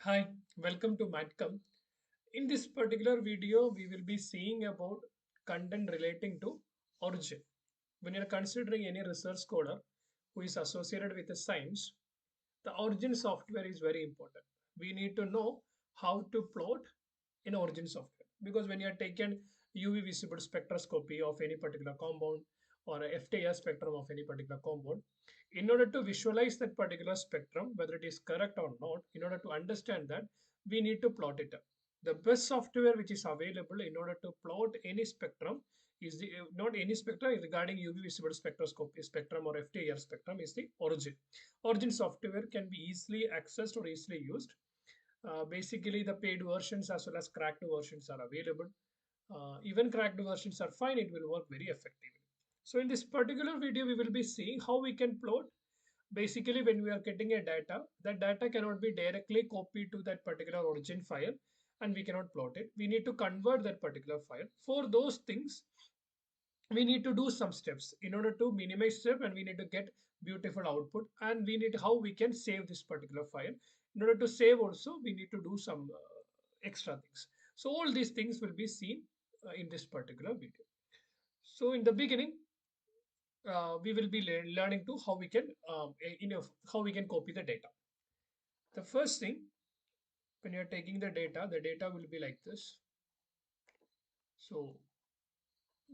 Hi, welcome to Matcom. In this particular video, we will be seeing about content relating to origin. When you're considering any research scholar who is associated with the science, the origin software is very important. We need to know how to plot in origin software because when you are taking UV visible spectroscopy of any particular compound or a FTIR spectrum of any particular compound, in order to visualize that particular spectrum, whether it is correct or not, in order to understand that, we need to plot it up. The best software which is available in order to plot any spectrum is the not any spectrum regarding UV visible spectroscopy spectrum or FTIR spectrum is the origin. Origin software can be easily accessed or easily used. Basically, the paid versions as well as cracked versions are available. Even cracked versions are fine, it will work very effectively. So in this particular video, we will be seeing how we can plot. Basically, when we are getting a data, that data cannot be directly copied to that particular origin file and we cannot plot it. We need to convert that particular file. For those things, we need to do some steps in order to minimize step and we need to get beautiful output and we need how we can save this particular file. In order to save also, we need to do some extra things. So all these things will be seen in this particular video. So in the beginning, we will be learning to how we can how we can copy the data. The first thing, when you're taking the data will be like this. So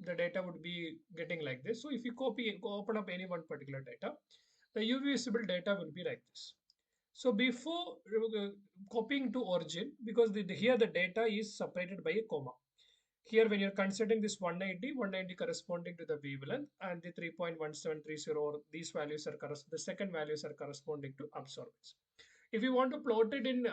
the data would be getting like this. So if you open up any one particular data, the UV visible data will be like this. So before copying to origin, because here the data is separated by a comma. Here, when you're considering this 190 corresponding to the wavelength and the 3.1730, or these values are the second values are corresponding to absorbance. If you want to plot it in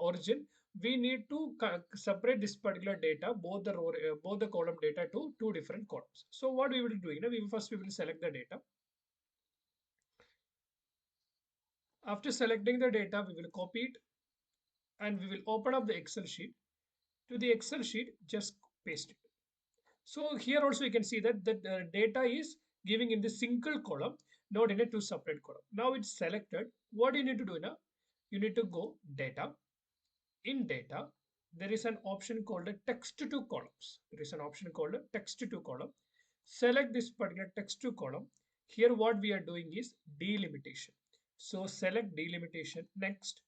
origin, we need to separate this particular data, both the column data to two different columns. So what we will do, we will select the data. After selecting the data, we will copy it and we will open up the Excel sheet. To the Excel sheet, just paste it. So here also you can see that the data is giving in the single column, not in a two separate column. Now it's selected. What do you need to do now? You need to go data. In data, there is an option called a text to columns. There is an option called a text to column. Select this particular text to column. Here what we are doing is delimitation. So select delimitation. Next.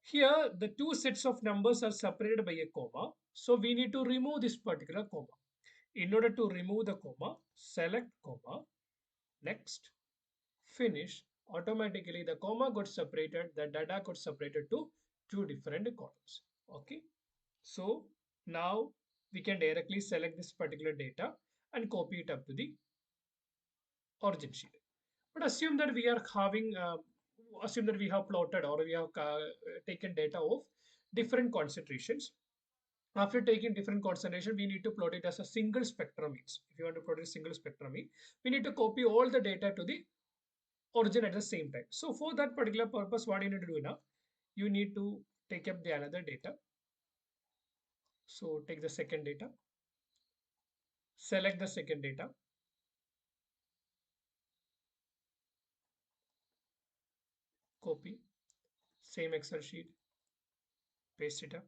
Here the two sets of numbers are separated by a comma. So we need to remove this particular comma. In order to remove the comma, select comma, next, finish. Automatically the comma got separated, the data got separated to two different columns. Okay. So now we can directly select this particular data and copy it up to the origin sheet. But assume that we have plotted or we have taken data of different concentrations. After taking different concentration, we need to plot it as a single spectrum means. If you want to plot a single spectrum mean, we need to copy all the data to the origin at the same time. So for that particular purpose, what you need to do now, you need to take up the another data. So take the second data, select the second data, copy, same Excel sheet, paste it up,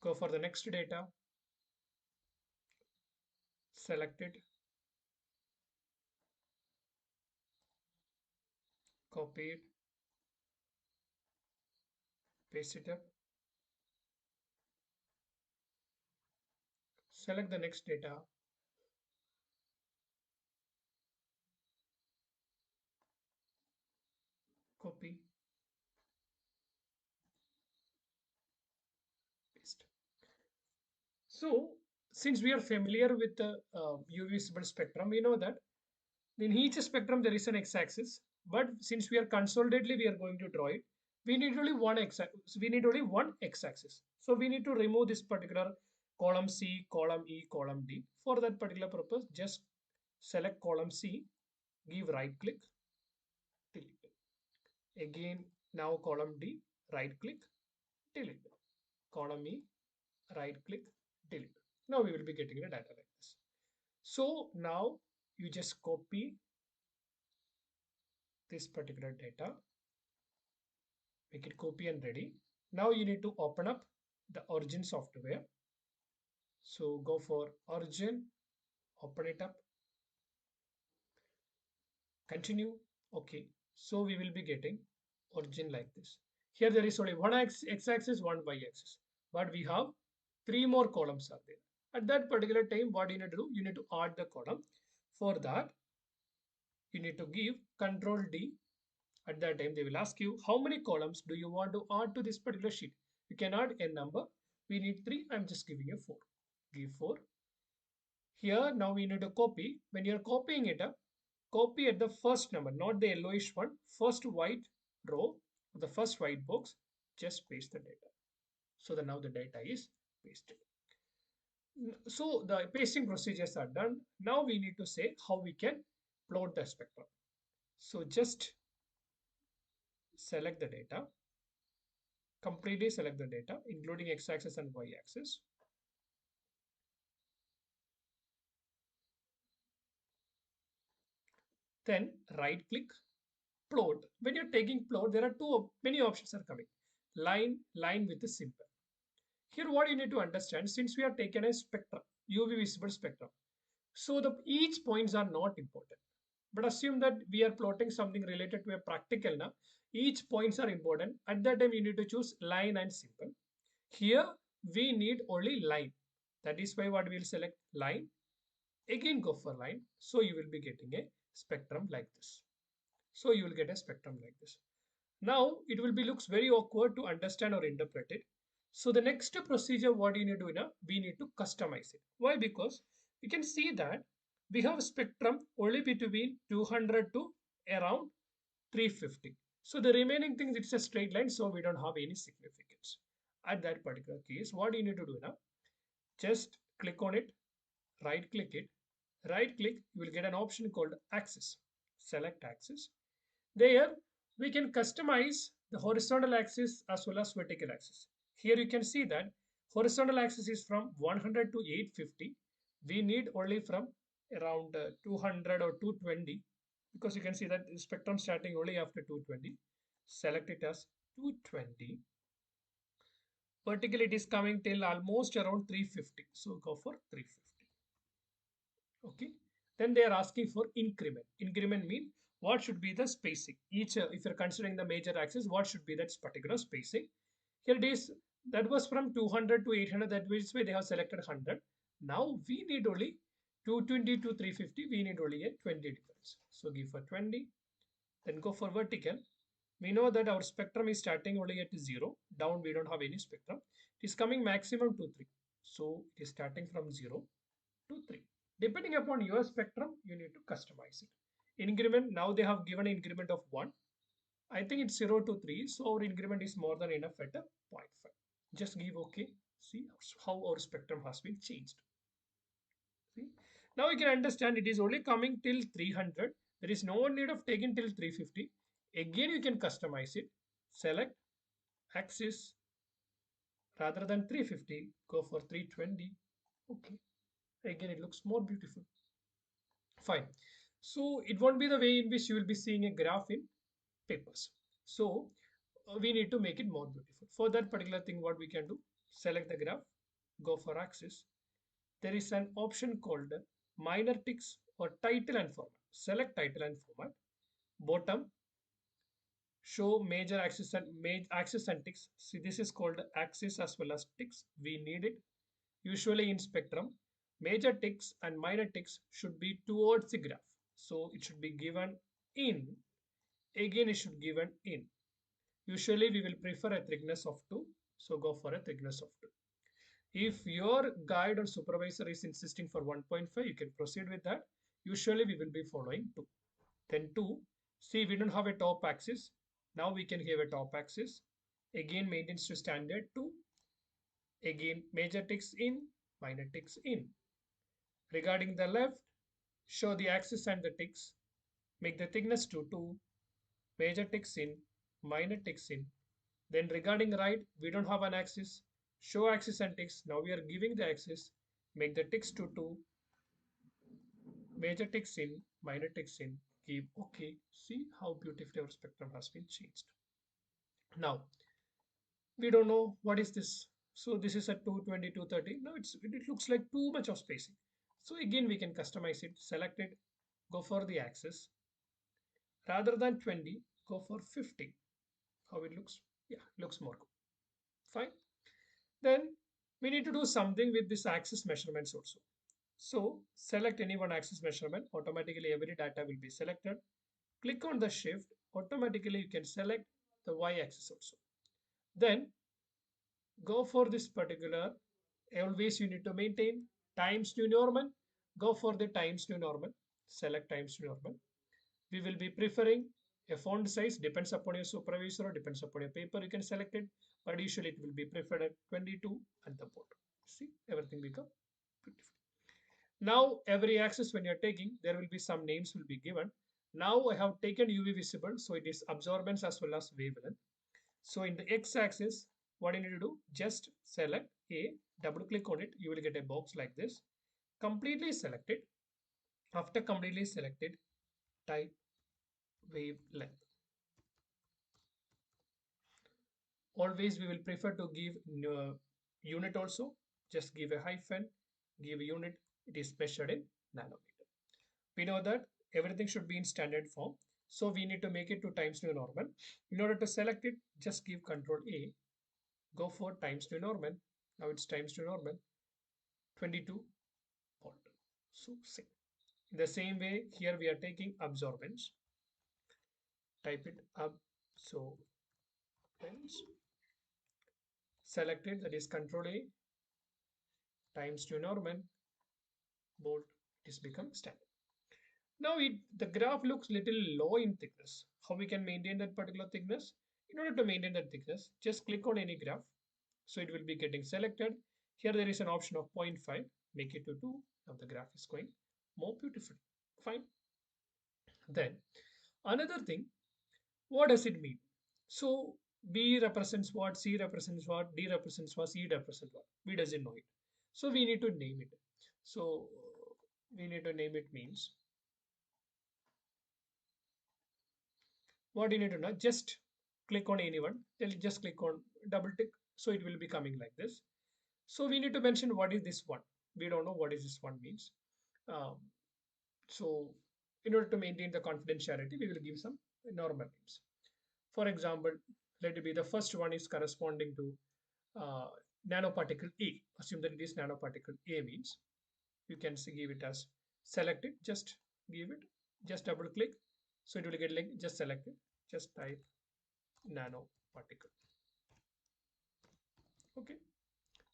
go for the next data, select it, copy it, paste it up, select the next data, copy, paste. So since we are familiar with the UV visible spectrum, we know that in each spectrum there is an x-axis, but since we are consolidatedly we are going to draw it, we need only one x-axis. We need only one x-axis. So we need to remove this particular column C, column E, column D. For that particular purpose, just select column C, give right click, delete it. Again, now column D, right click, delete it. Column E, right click, delete it. Now we will be getting the data like this. So now you just copy this particular data Make it copy and ready. Now you need to open up the origin software. So go for origin, open it up, continue. Okay. So we will be getting origin like this. Here there is only one x-axis, one y-axis, but we have three more columns are there. At that particular time, what you need to do? You need to add the column. For that, you need to give Control D. At that time, they will ask you how many columns do you want to add to this particular sheet. You can add a number. We need three. I'm just giving you four. Give four. Here now we need to copy. When you're copying it up, copy at the first number, not the yellowish one. First white row, the first white box. Just paste the data. So that now the data is pasted. So the pasting procedures are done. Now we need to say how we can plot the spectrum. So just select the data, completely select the data, including x-axis and y-axis. Then right click, plot. When you're taking plot, there are many options are coming. Line with a symbol. Here what you need to understand, since we have taken a spectrum, UV visible spectrum, so the each points are not important. But assume that we are plotting something related to a practical now. Each points are important. At that time, you need to choose line and symbol. Here, we need only line. That is why what we'll select line. Again, go for line. So you will be getting a spectrum like this. So you will get a spectrum like this. Now it will be looks very awkward to understand or interpret it. So the next procedure, what you need to do now, we need to customize it. Why? Because we can see that we have a spectrum only between 200 to around 350. So the remaining things, it's a straight line, so we don't have any significance. At that particular case, what you need to do now, just click on it, right click it, right click, you will get an option called axis. Select axis. There we can customize the horizontal axis as well as vertical axis. Here you can see that horizontal axis is from 100 to 850. We need only from around 200 or 220, because you can see that the spectrum starting only after 220. Select it as 220. Vertical it is coming till almost around 350. So go for 350. Okay. Then they are asking for increment. Increment mean what should be the spacing? Each, if you're considering the major axis, what should be that particular spacing? Here it is, that was from 200 to 800, that which way they have selected 100. Now we need only 220 to 350, we need only a 20 difference. So give for 20, then go for vertical. We know that our spectrum is starting only at 0, down we don't have any spectrum. It is coming maximum to 3. So it is starting from 0 to 3. Depending upon your spectrum, you need to customize it. Increment, now they have given an increment of 1. I think it's 0 to 3, so our increment is more than enough at a 0.5. Just give OK. See how our spectrum has been changed. See? Now you can understand it is only coming till 300. There is no need of taking till 350. Again, you can customize it. Select axis, rather than 350, go for 320. Okay. Again, it looks more beautiful. Fine. So it won't be the way in which you will be seeing a graph in papers. So we need to make it more beautiful. For that particular thing, what we can do, select the graph, go for axis. There is an option called minor ticks or title and format. Select title and format. Bottom, show major axis and ticks. See, this is called axis as well as ticks. We need it. Usually in spectrum, major ticks and minor ticks should be towards the graph. So it should be given in. Again, it should given in. Usually we will prefer a thickness of 2. So go for a thickness of 2. If your guide or supervisor is insisting for 1.5, you can proceed with that. Usually we will be following 2. Then 2. See, we don't have a top axis. Now we can have a top axis. Again, maintains to standard 2. Again, major ticks in, minor ticks in. Regarding the left, show the axis and the ticks. Make the thickness to 2. Major ticks in, minor ticks in. Then regarding right, we don't have an axis. Show axis and ticks. Now we are giving the axis. Make the ticks to 2. Major ticks in, minor ticks in. Keep OK. See how beautifully our spectrum has been changed. Now we don't know what is this. So this is at 220, 230. Now it looks like too much of spacing. So again, we can customize it, select it, go for the axis. Rather than 20, go for 50. How it looks? Yeah, looks more good. Fine. Then we need to do something with this axis measurements also. So select any one axis measurement. Automatically every data will be selected. Click on the shift. Automatically you can select the y-axis also. Then go for this particular. Always you need to maintain times new normal. Go for the times new normal. Select times new normal. We will be preferring a font size, depends upon your supervisor or depends upon your paper. You can select it, but usually it will be preferred at 22 at the bottom. See, everything become beautiful. Now, every axis when you're taking, there will be some names will be given. Now I have taken UV visible, so it is absorbance as well as wavelength. So in the x-axis, what you need to do, just select A, double click on it, you will get a box like this. Completely select it. After completely selected, type wavelength. Always we will prefer to give unit also. Just give a hyphen, give a unit. It is measured in nanometer. We know that everything should be in standard form. So we need to make it to times new normal. In order to select it, just give Control A. Go for times new normal. Now it's times new normal. 22 volt. So same. In the same way, here we are taking absorbance. Type it up. So selected, that is Control A times new normal. Bolt, it is become standard. Now the graph looks little low in thickness. How we can maintain that particular thickness? In order to maintain that thickness, just click on any graph. So it will be getting selected. Here there is an option of 0.5. Make it to 2. Now the graph is going more beautiful. Fine. Then another thing, what does it mean? So B represents what, C represents what, D represents what, E represents what. B doesn't know it. So we need to name it. So we need to name it means what you need to know, just click on anyone. Then just click on double tick. So it will be coming like this. So we need to mention what is this one. We don't know what is this one means. Um, so in order to maintain the confidentiality, we will give some normal names. For example, let it be the first one is corresponding to uh, nanoparticle A. Assume that it is nanoparticle A means you can give it as select it. Just give it. Just double click. So it will get like just select it. Just type nanoparticle. Okay.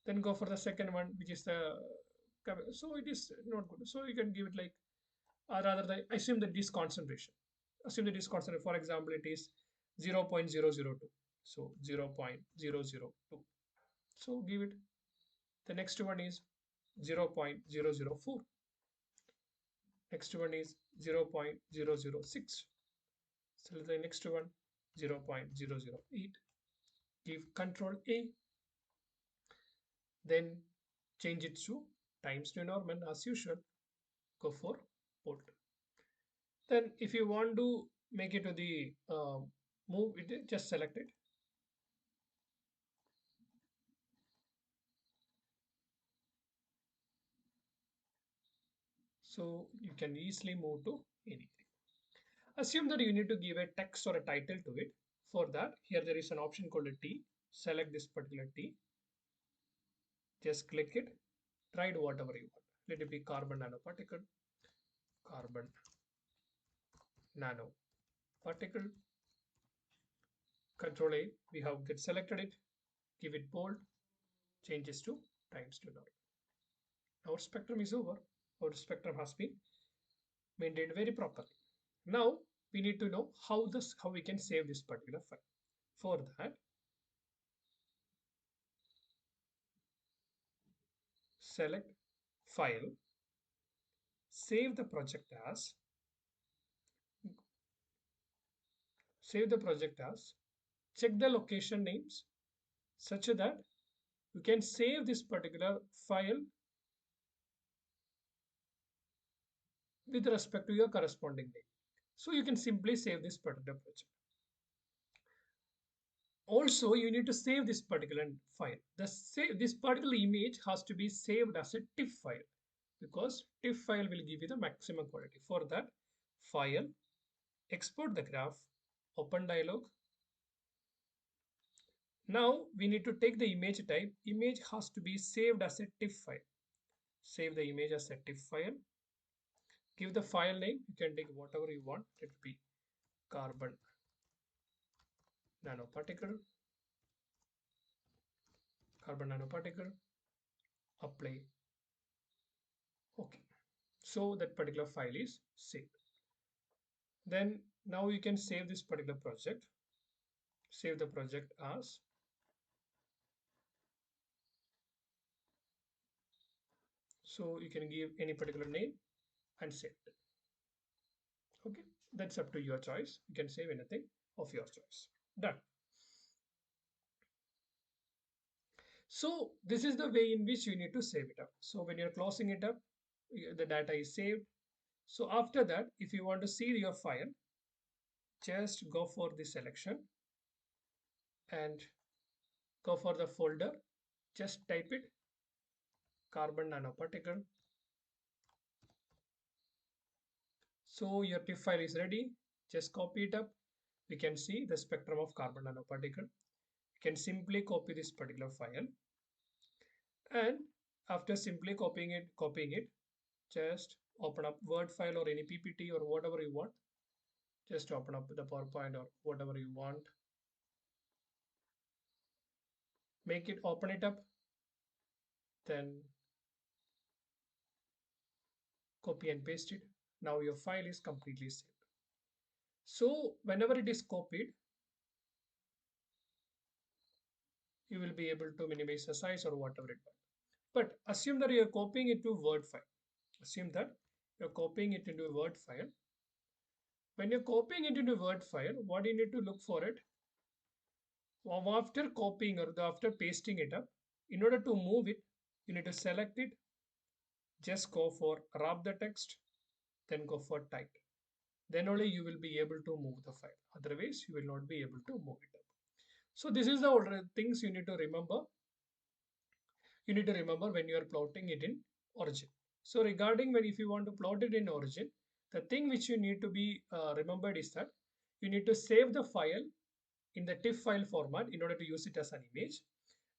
Then go for the second one, which is the so it is not good. So you can give it like rather than assume that this concentration. Assume that this concentration. For example, it is 0.002. So 0.002. So give it. The next one is 0.004. Next one is 0.006. So the next one 0.008. Give Control A. Then change it to times new normal as usual. Go for port. Then if you want to make it to the move it, just select it. So you can easily move to anything. Assume that you need to give a text or a title to it. For that, here there is an option called a T. Select this particular T. Just click it. Write whatever you want. Let it be carbon nanoparticle. Carbon nanoparticle. Control A. We have get selected it. Give it bold. Changes to times to normal. Our spectrum is over. Our spectrum has been maintained very properly. Now we need to know how we can save this particular file. For that, select file, save the project as, save the project as, check the location names such that you can save this particular file with respect to your corresponding name. So you can simply save this particular project. Also, you need to save this particular file. This particular image has to be saved as a TIFF file because TIFF file will give you the maximum quality. For that, file, export the graph, open dialog. Now we need to take the image type. Image has to be saved as a TIFF file. Save the image as a TIFF file. Give the file name. You can take whatever you want. It will be carbon nanoparticle, carbon nanoparticle, apply. Okay. So that particular file is saved. Then now you can save this particular project. Save the project as, so you can give any particular name and save it. Okay, that's up to your choice. You can save anything of your choice. Done. So this is the way in which you need to save it up. So when you're closing it up, the data is saved. So after that, if you want to see your file, just go for the selection and go for the folder. Just type it carbon nanoparticle. So your TIFF file is ready. Just copy it up. We can see the spectrum of carbon nanoparticle. You can simply copy this particular file, and after simply copying it, just open up Word file or any PPT or whatever you want. Just open up the PowerPoint or whatever you want. Make it, open it up, then copy and paste it. Now your file is completely saved. So whenever it is copied, you will be able to minimize the size or whatever it was. But assume that you're copying it to Word file. Assume that you're copying it into a Word file. When you're copying it into a Word file, what do you need to look for it? After copying or after pasting it up, in order to move it, you need to select it, just go for wrap the text, then go for type. Then only you will be able to move the file. Otherwise, you will not be able to move it up. So this is the things you need to remember. You need to remember when you are plotting it in origin. So regarding when if you want to plot it in origin, the thing which you need to be remembered is that you need to save the file in the TIFF file format in order to use it as an image.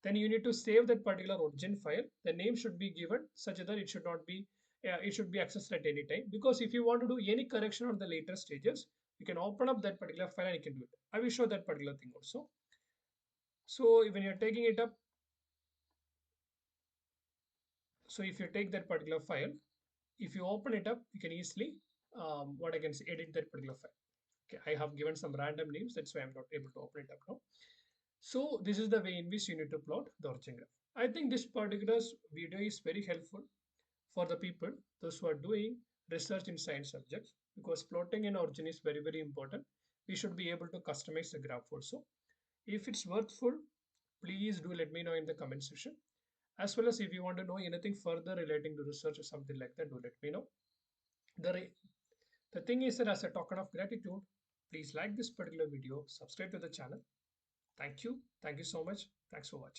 Then you need to save that particular origin file. The name should be given such that it should not be it should be accessed at any time, because if you want to do any correction on the later stages, you can open up that particular file and you can do it. I will show that particular thing also. So when you're taking it up, so if you take that particular file, if you open it up, you can easily what I can say, edit that particular file. Okay, I have given some random names, that's why I'm not able to open it up now. So this is the way in which you need to plot the origin graph. I think this particular video is very helpful for the people, those who are doing research in science subjects, because plotting an origin is very, very important. We should be able to customize the graph also. If it's worthful, please do let me know in the comment section. As well as if you want to know anything further relating to research or something like that, do let me know. The thing is that as a token of gratitude, please like this particular video, subscribe to the channel. Thank you. Thank you so much. Thanks for watching.